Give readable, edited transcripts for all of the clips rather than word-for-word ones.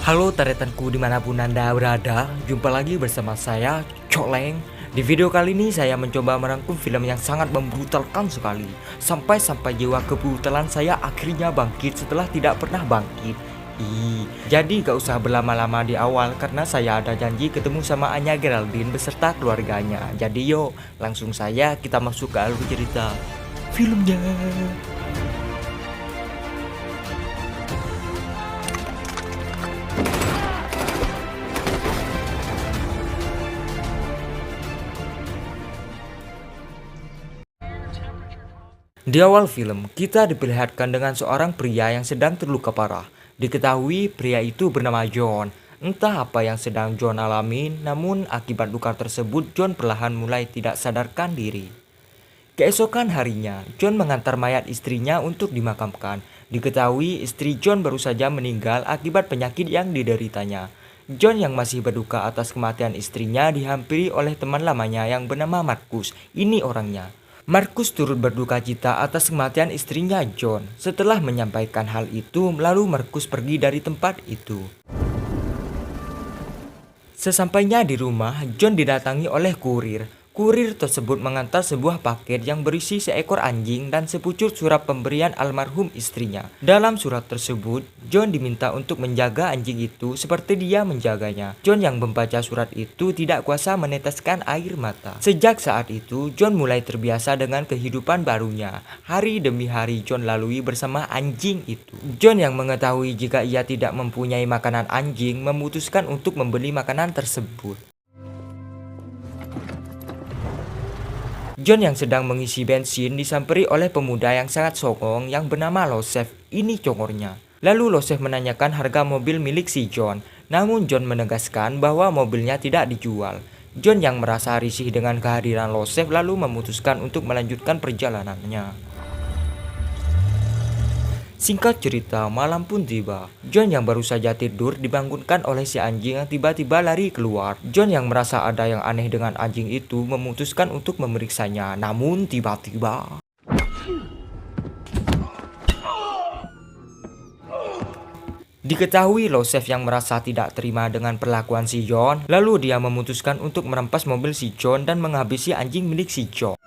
Halo taretanku dimanapun Anda berada, jumpa lagi bersama saya, Coleng. Di video kali ini saya mencoba merangkum film yang sangat membrutalkan sekali. Sampai-sampai jiwa kebrutalan saya akhirnya bangkit setelah tidak pernah bangkit. Jadi gak usah berlama-lama di awal karena saya ada janji ketemu sama Anya Geraldine beserta keluarganya. Jadi yuk, langsung saja kita masuk ke alur cerita filmnya. Di awal film, kita diperlihatkan dengan seorang pria yang sedang terluka parah. Diketahui pria itu bernama John. Entah apa yang sedang John alami, namun akibat luka tersebut John perlahan mulai tidak sadarkan diri. Keesokan harinya, John mengantar mayat istrinya untuk dimakamkan. Diketahui istri John baru saja meninggal akibat penyakit yang dideritanya. John yang masih berduka atas kematian istrinya dihampiri oleh teman lamanya yang bernama Marcus. Ini orangnya. Marcus turut berduka cita atas kematian istrinya John. Setelah menyampaikan hal itu, lalu Marcus pergi dari tempat itu. Sesampainya di rumah, John didatangi oleh kurir. Kurir tersebut mengantar sebuah paket yang berisi seekor anjing dan sepucuk surat pemberian almarhum istrinya. Dalam surat tersebut, John diminta untuk menjaga anjing itu seperti dia menjaganya. John yang membaca surat itu tidak kuasa meneteskan air mata. Sejak saat itu, John mulai terbiasa dengan kehidupan barunya. Hari demi hari John lalui bersama anjing itu. John yang mengetahui jika ia tidak mempunyai makanan anjing, memutuskan untuk membeli makanan tersebut. John yang sedang mengisi bensin disamperi oleh pemuda yang sangat songong yang bernama Losef. Ini congornya. Lalu Losef menanyakan harga mobil milik si John. Namun John menegaskan bahwa mobilnya tidak dijual. John yang merasa risih dengan kehadiran Losef lalu memutuskan untuk melanjutkan perjalanannya. Singkat cerita, malam pun tiba. John yang baru saja tidur dibangunkan oleh si anjing yang tiba-tiba lari keluar. John yang merasa ada yang aneh dengan anjing itu memutuskan untuk memeriksanya. Namun tiba-tiba diketahui Losef yang merasa tidak terima dengan perlakuan si John. Lalu dia memutuskan untuk merampas mobil si John dan menghabisi anjing milik si John.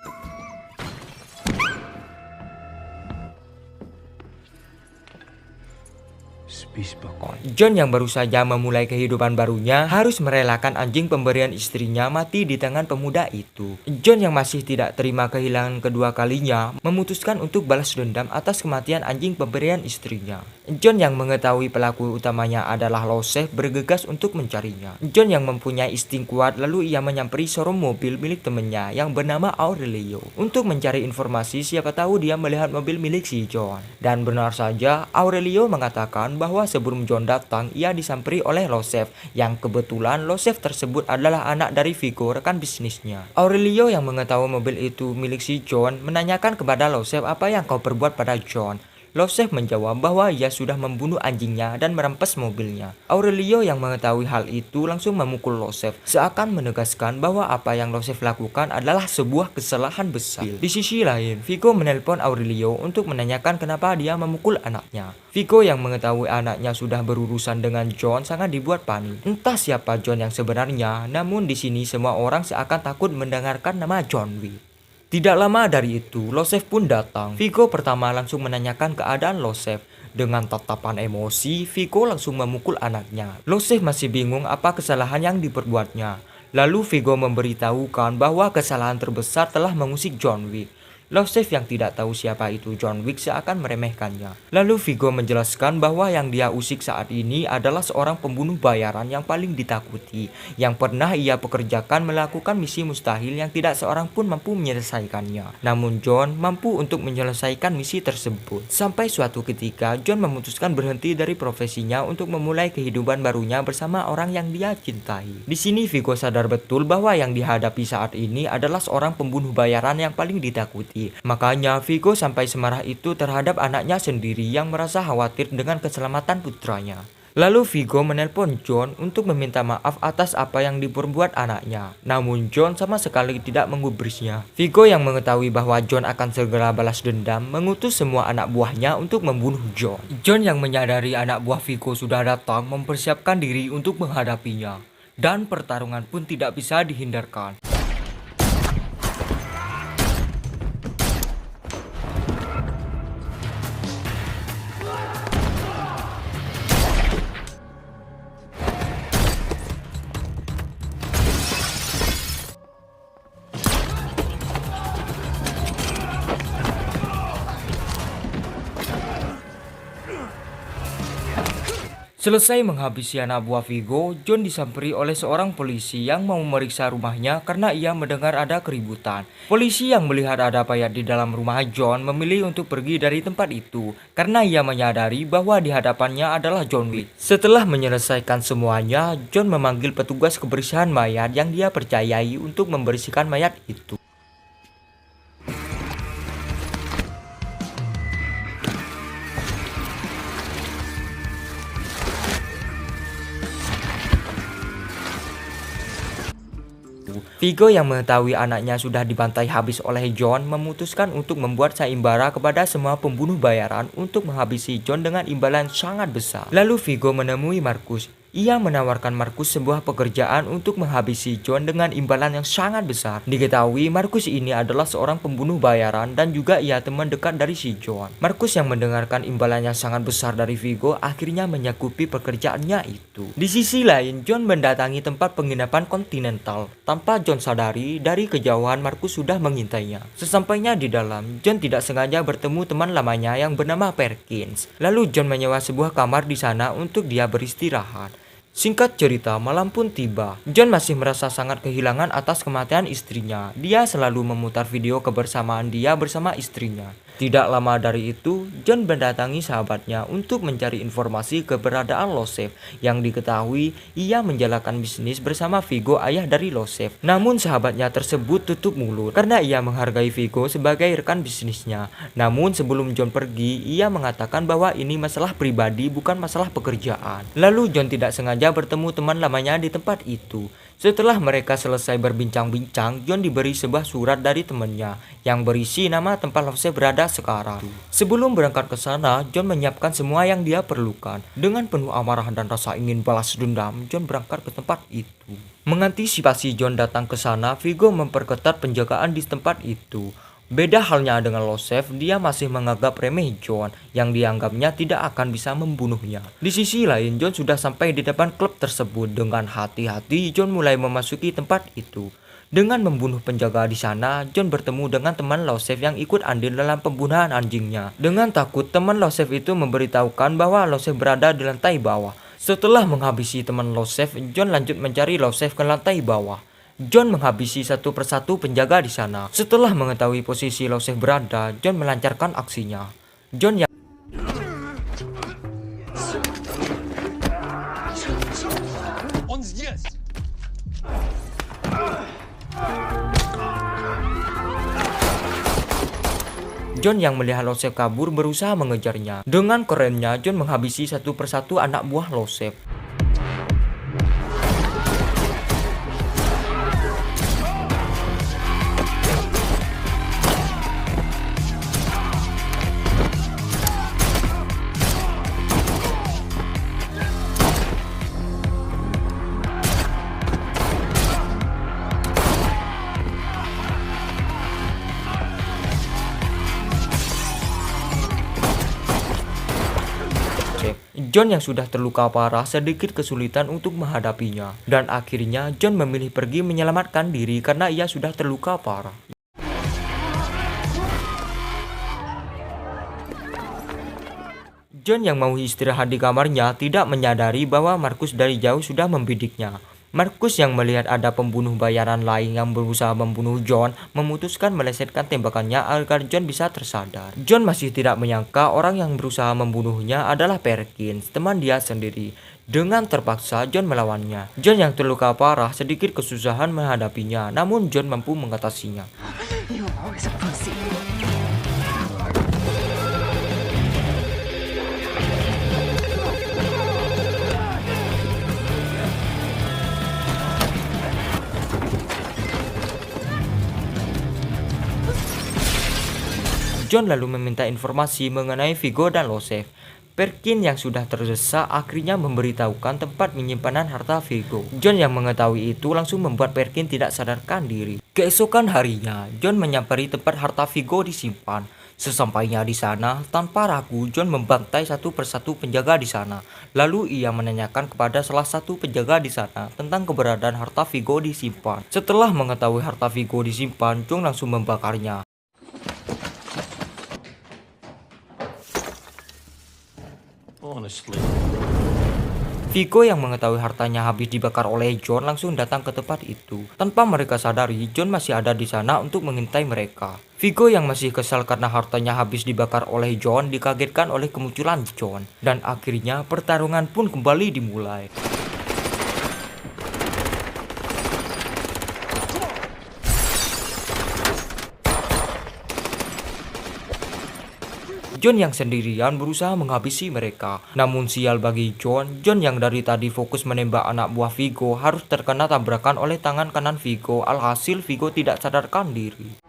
John yang baru saja memulai kehidupan barunya harus merelakan anjing pemberian istrinya mati di tangan pemuda itu. John yang masih tidak terima kehilangan kedua kalinya memutuskan untuk balas dendam atas kematian anjing pemberian istrinya. John yang mengetahui pelaku utamanya adalah Losef bergegas untuk mencarinya. John yang mempunyai insting kuat lalu ia menyamperi showroom mobil milik temannya yang bernama Aurelio untuk mencari informasi siapa tahu dia melihat mobil milik si John. Dan benar saja Aurelio mengatakan bahwa sebelum John datang, ia disamperi oleh Losef, yang kebetulan Losef tersebut adalah anak dari Vigo, rekan bisnisnya. Aurelio yang mengetahui mobil itu milik si John, menanyakan kepada Losef apa yang kau perbuat pada John. Losef menjawab bahwa ia sudah membunuh anjingnya dan merampas mobilnya. Aurelio yang mengetahui hal itu langsung memukul Losef, seakan menegaskan bahwa apa yang Losef lakukan adalah sebuah kesalahan besar. Di sisi lain, Vigo menelpon Aurelio untuk menanyakan kenapa dia memukul anaknya. Vigo yang mengetahui anaknya sudah berurusan dengan John sangat dibuat panik. Entah siapa John yang sebenarnya, namun di sini semua orang seakan takut mendengarkan nama John Wick. Tidak lama dari itu, Losef pun datang. Vigo pertama langsung menanyakan keadaan Losef. Dengan tatapan emosi, Vigo langsung memukul anaknya. Losef masih bingung apa kesalahan yang diperbuatnya. Lalu Vigo memberitahukan bahwa kesalahan terbesar telah mengusik John Wick. Losef yang tidak tahu siapa itu John Wick seakan meremehkannya. Lalu Vigo menjelaskan bahwa yang dia usik saat ini adalah seorang pembunuh bayaran yang paling ditakuti, yang pernah ia pekerjakan melakukan misi mustahil yang tidak seorang pun mampu menyelesaikannya. Namun John mampu untuk menyelesaikan misi tersebut. Sampai suatu ketika John memutuskan berhenti dari profesinya untuk memulai kehidupan barunya bersama orang yang dia cintai. Di sini Vigo sadar betul bahwa yang dihadapi saat ini adalah seorang pembunuh bayaran yang paling ditakuti. Makanya Vigo sampai semarah itu terhadap anaknya sendiri yang merasa khawatir dengan keselamatan putranya. Lalu Vigo menelpon John untuk meminta maaf atas apa yang diperbuat anaknya. Namun John sama sekali tidak menggubrisnya. Vigo yang mengetahui bahwa John akan segera balas dendam mengutus semua anak buahnya untuk membunuh John. John yang menyadari anak buah Vigo sudah datang mempersiapkan diri untuk menghadapinya. Dan pertarungan pun tidak bisa dihindarkan. Selesai menghabisi anak buah Vigo, John disamperi oleh seorang polisi yang mau memeriksa rumahnya karena ia mendengar ada keributan. Polisi yang melihat ada mayat di dalam rumah John memilih untuk pergi dari tempat itu karena ia menyadari bahwa di hadapannya adalah John Wick. Setelah menyelesaikan semuanya, John memanggil petugas kebersihan mayat yang dia percayai untuk membersihkan mayat itu. Vigo yang mengetahui anaknya sudah dibantai habis oleh John memutuskan untuk membuat sayembara kepada semua pembunuh bayaran untuk menghabisi John dengan imbalan sangat besar. Lalu Vigo menemui Marcus. Ia menawarkan Marcus sebuah pekerjaan untuk menghabisi John dengan imbalan yang sangat besar. Diketahui Marcus ini adalah seorang pembunuh bayaran dan juga ia teman dekat dari si John. Marcus yang mendengarkan imbalan yang sangat besar dari Vigo akhirnya menyanggupi pekerjaannya itu. Di sisi lain, John mendatangi tempat penginapan Continental. Tanpa John sadari, dari kejauhan Marcus sudah mengintainya. Sesampainya di dalam, John tidak sengaja bertemu teman lamanya yang bernama Perkins. Lalu John menyewa sebuah kamar di sana untuk dia beristirahat. Singkat cerita, malam pun tiba. John masih merasa sangat kehilangan atas kematian istrinya. Dia selalu memutar video kebersamaan dia bersama istrinya. Tidak lama dari itu, John mendatangi sahabatnya untuk mencari informasi keberadaan Losef yang diketahui ia menjalankan bisnis bersama Vigo, ayah dari Losef. Namun sahabatnya tersebut tutup mulut karena ia menghargai Vigo sebagai rekan bisnisnya. Namun sebelum John pergi, ia mengatakan bahwa ini masalah pribadi bukan masalah pekerjaan. Lalu John tidak sengaja bertemu teman lamanya di tempat itu. Setelah mereka selesai berbincang-bincang, John diberi sebuah surat dari temannya yang berisi nama tempat Losef berada sekarang. Sebelum berangkat ke sana, John menyiapkan semua yang dia perlukan. Dengan penuh amarah dan rasa ingin balas dendam, John berangkat ke tempat itu. Mengantisipasi John datang ke sana, Vigo memperketat penjagaan di tempat itu. Beda halnya dengan Losef, dia masih menganggap remeh John yang dianggapnya tidak akan bisa membunuhnya. Di sisi lain, John sudah sampai di depan klub tersebut. Dengan hati-hati, John mulai memasuki tempat itu. Dengan membunuh penjaga di sana, John bertemu dengan teman Losef yang ikut andil dalam pembunuhan anjingnya. Dengan takut, teman Losef itu memberitahukan bahwa Losef berada di lantai bawah. Setelah menghabisi teman Losef, John lanjut mencari Losef ke lantai bawah. John menghabisi satu persatu penjaga di sana. Setelah mengetahui posisi Losef berada, John melancarkan aksinya. John yang melihat Losef kabur berusaha mengejarnya. Dengan kerennya, John menghabisi satu persatu anak buah Losef. John yang sudah terluka parah sedikit kesulitan untuk menghadapinya. Dan akhirnya John memilih pergi menyelamatkan diri karena ia sudah terluka parah. John yang mau istirahat di kamarnya tidak menyadari bahwa Marcus dari jauh sudah membidiknya. Marcus yang melihat ada pembunuh bayaran lain yang berusaha membunuh John memutuskan melesetkan tembakannya agar John bisa tersadar. John masih tidak menyangka orang yang berusaha membunuhnya adalah Perkins, teman dia sendiri. Dengan terpaksa John melawannya. John yang terluka parah sedikit kesusahan menghadapinya, namun John mampu mengatasinya. John lalu meminta informasi mengenai Vigo dan Losef. Perkin yang sudah terdesak akhirnya memberitahukan tempat penyimpanan harta Vigo. John yang mengetahui itu langsung membuat Perkin tidak sadarkan diri. Keesokan harinya, John menyamperi tempat harta Vigo disimpan. Sesampainya di sana, tanpa ragu John membantai satu persatu penjaga di sana. Lalu ia menanyakan kepada salah satu penjaga di sana tentang keberadaan harta Vigo disimpan. Setelah mengetahui harta Vigo disimpan, John langsung membakarnya. Vigo yang mengetahui hartanya habis dibakar oleh John langsung datang ke tempat itu. Tanpa mereka sadari, John masih ada di sana untuk mengintai mereka. Vigo yang masih kesal karena hartanya habis dibakar oleh John dikagetkan oleh kemunculan John. Dan akhirnya pertarungan pun kembali dimulai. John yang sendirian berusaha menghabisi mereka. Namun sial bagi John yang dari tadi fokus menembak anak buah Vigo harus terkena tabrakan oleh tangan kanan Vigo. Alhasil Vigo tidak sadarkan diri.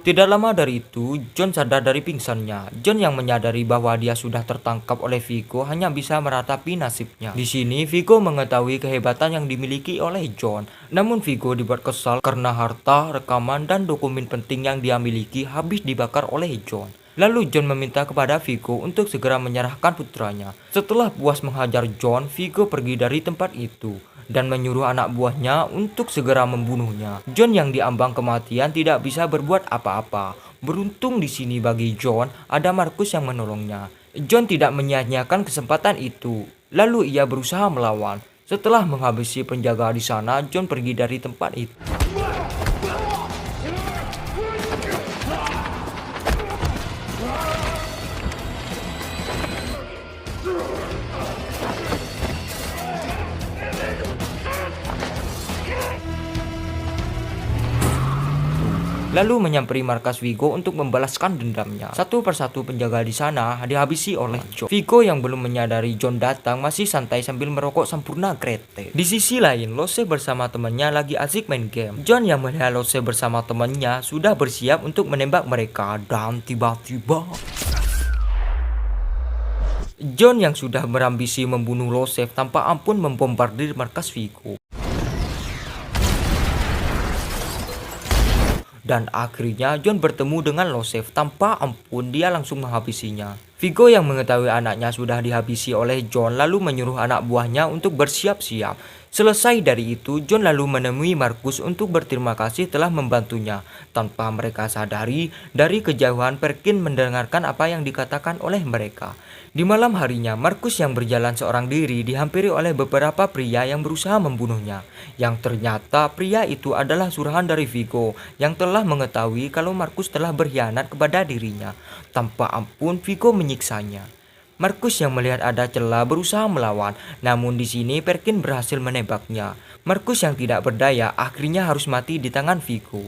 Tidak lama dari itu, John sadar dari pingsannya. John yang menyadari bahwa dia sudah tertangkap oleh Vigo hanya bisa meratapi nasibnya. Di sini Vigo mengetahui kehebatan yang dimiliki oleh John. Namun Vigo dibuat kesal karena harta, rekaman, dan dokumen penting yang dia miliki habis dibakar oleh John. Lalu John meminta kepada Vigo untuk segera menyerahkan putranya. Setelah puas menghajar John, Vigo pergi dari tempat itu dan menyuruh anak buahnya untuk segera membunuhnya. John yang diambang kematian tidak bisa berbuat apa-apa. Beruntung di sini bagi John ada Markus yang menolongnya. John tidak menyia-nyiakan kesempatan itu. Lalu ia berusaha melawan. Setelah menghabisi penjaga di sana, John pergi dari tempat itu. Lalu menyamperi markas Vigo untuk membalaskan dendamnya. Satu persatu penjaga di sana dihabisi oleh John. Vigo yang belum menyadari John datang masih santai sambil merokok sempurna Grete. Di sisi lain, Losef bersama temannya lagi asik main game. John yang melihat Losef bersama temannya sudah bersiap untuk menembak mereka dan tiba-tiba John yang sudah berambisi membunuh Losef tanpa ampun membombardir markas Vigo. Dan akhirnya John bertemu dengan Losef. Tanpa ampun dia langsung menghabisinya. Vigo yang mengetahui anaknya sudah dihabisi oleh John lalu menyuruh anak buahnya untuk bersiap-siap. Selesai dari itu, John lalu menemui Markus untuk berterima kasih telah membantunya. Tanpa mereka sadari, dari kejauhan Perkin mendengarkan apa yang dikatakan oleh mereka. Di malam harinya, Markus yang berjalan seorang diri dihampiri oleh beberapa pria yang berusaha membunuhnya. Yang ternyata pria itu adalah suruhan dari Vigo yang telah mengetahui kalau Markus telah berkhianat kepada dirinya. Tanpa ampun, Vigo menyiksanya. Markus yang melihat ada celah berusaha melawan, namun di sini Perkin berhasil menembaknya. Markus yang tidak berdaya akhirnya harus mati di tangan Vigo.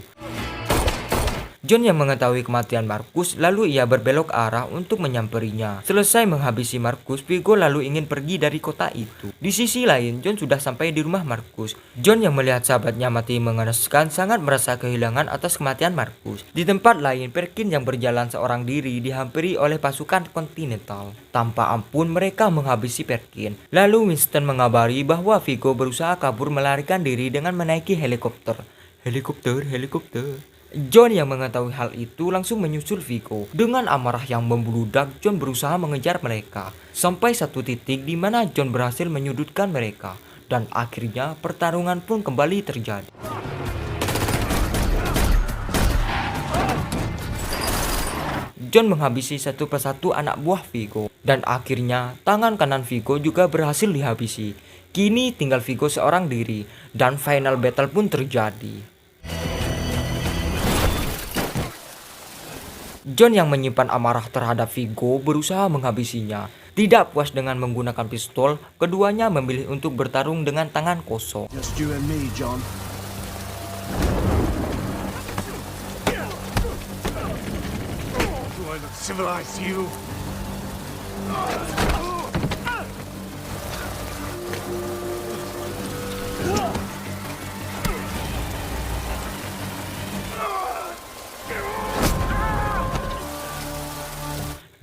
John yang mengetahui kematian Markus lalu ia berbelok arah untuk menyamperinya. Selesai menghabisi Markus, Vigo lalu ingin pergi dari kota itu. Di sisi lain, John sudah sampai di rumah Markus. John yang melihat sahabatnya mati mengenaskan sangat merasa kehilangan atas kematian Markus. Di tempat lain, Perkin yang berjalan seorang diri dihampiri oleh pasukan kontinental. Tanpa ampun mereka menghabisi Perkin. Lalu Winston mengabari bahwa Vigo berusaha kabur melarikan diri dengan menaiki helikopter. Helikopter. John yang mengetahui hal itu langsung menyusul Vigo. Dengan amarah yang membludak, John berusaha mengejar mereka. Sampai satu titik di mana John berhasil menyudutkan mereka. Dan akhirnya pertarungan pun kembali terjadi. John menghabisi satu persatu anak buah Vigo. Dan akhirnya tangan kanan Vigo juga berhasil dihabisi. Kini tinggal Vigo seorang diri. Dan final battle pun terjadi. John yang menyimpan amarah terhadap Vigo berusaha menghabisinya. Tidak puas dengan menggunakan pistol, keduanya memilih untuk bertarung dengan tangan kosong. Just you and me, John. Do I look civilized to you?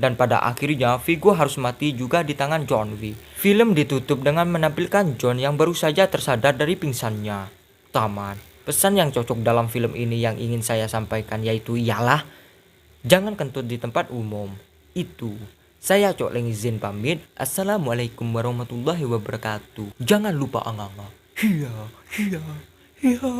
Dan pada akhirnya Viggo harus mati juga di tangan John Wick. Film ditutup dengan menampilkan John yang baru saja tersadar dari pingsannya. Tamat. Pesan yang cocok dalam film ini yang ingin saya sampaikan yaitu ialah jangan kentut di tempat umum. Itu. Saya Cok Leng izin pamit. Assalamualaikum warahmatullahi wabarakatuh. Jangan lupa anganga. Hiya, hiya, hiya.